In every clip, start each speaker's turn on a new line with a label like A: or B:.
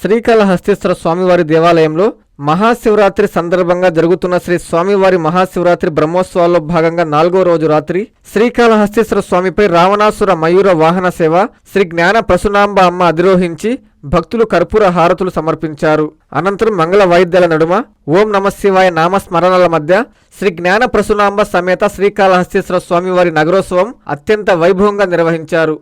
A: శ్రీకాళహస్తీశ్వర స్వామివారి దేవాలయంలో మహాశివరాత్రి సందర్భంగా జరుగుతున్న శ్రీ స్వామివారి మహాశివరాత్రి బ్రహ్మోత్సవాల్లో భాగంగా 4వ రోజు రాత్రి శ్రీకాళహస్తీశ్వర స్వామిపై రావణాసుర మయూర వాహన సేవ శ్రీ జ్ఞాన ప్రసూనాంబ అమ్మ అధిరోహించి భక్తులు కర్పూర హారతులు సమర్పించారు. అనంతరం మంగళ వాయిద్యాల నడుమ ఓం నమశివాయ నామస్మరణల మధ్య శ్రీ జ్ఞాన ప్రసూనాంబ సమేత శ్రీకాళహస్తీశ్వర స్వామివారి నగరోత్సవం అత్యంత వైభవంగా నిర్వహించారు.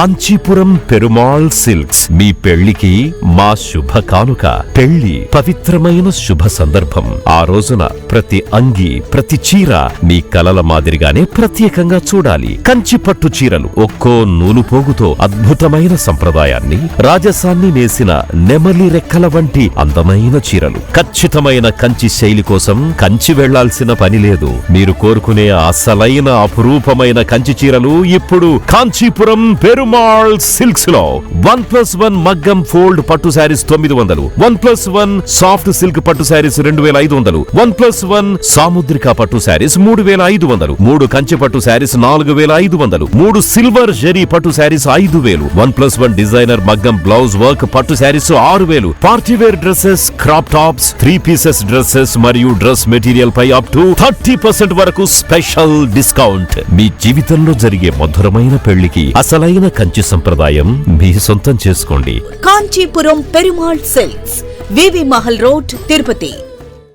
B: కాంచీపురం పెరుమాళ్ సిల్క్స్ మీ పెళ్లికి మా శుభ కానుక. పెళ్లి పవిత్రమైన శుభ సందర్భం. ఆ రోజున ప్రతి అంగి ప్రతి చీర మీ కలల మాదిరిగానే ప్రత్యేకంగా చూడాలి. కంచి పట్టు చీరలు ఒక్కో నూలు పోగుతో అద్భుతమైన సంప్రదాయాన్ని రాజసాన్ని నేసిన నెమలి రెక్కల వంటి అందమైన చీరలు. ఖచ్చితమైన కంచి శైలి కోసం కంచి వెళ్లాల్సిన పని లేదు. మీరు కోరుకునే అసలైన అపురూపమైన కంచి చీరలు ఇప్పుడు కాంచీపురం పెరుమాళ్ సిల్క్స్ లో 1+1 మగ్గం ఫోల్డ్ పట్టు శారీస్ 900, 1+1 సాఫ్ట్ సిల్క్ పట్టు శారీస్ 2500, 1+1 సాముద్రిక పట్టు శారీస్ 3500, 3 కంచి పట్టు శారీస్ 4500, 3 సిల్వర్ జరీ పట్టు శారీస్ 5000, 1+1 డిజైనర్ మగ్గం బ్లౌజ్ వర్క్ పట్టు saris 6000, party wear dresses, crop tops, 3 pieces dresses మరియు డ్రెస్ మెటీరియల్ పై అప్ టు 30% వరకు స్పెషల్ డిస్కౌంట్. మీ జీవితంలో జరిగే మధురమైన పెళ్లికి అసలైన కంచి సంప్రదాయం మీ సొంతం చేసుకోండి.
C: కాంచీపురం పెరుమాళ్ సిల్క్స్, వివి మహల్ రోడ్, తిరుపతి.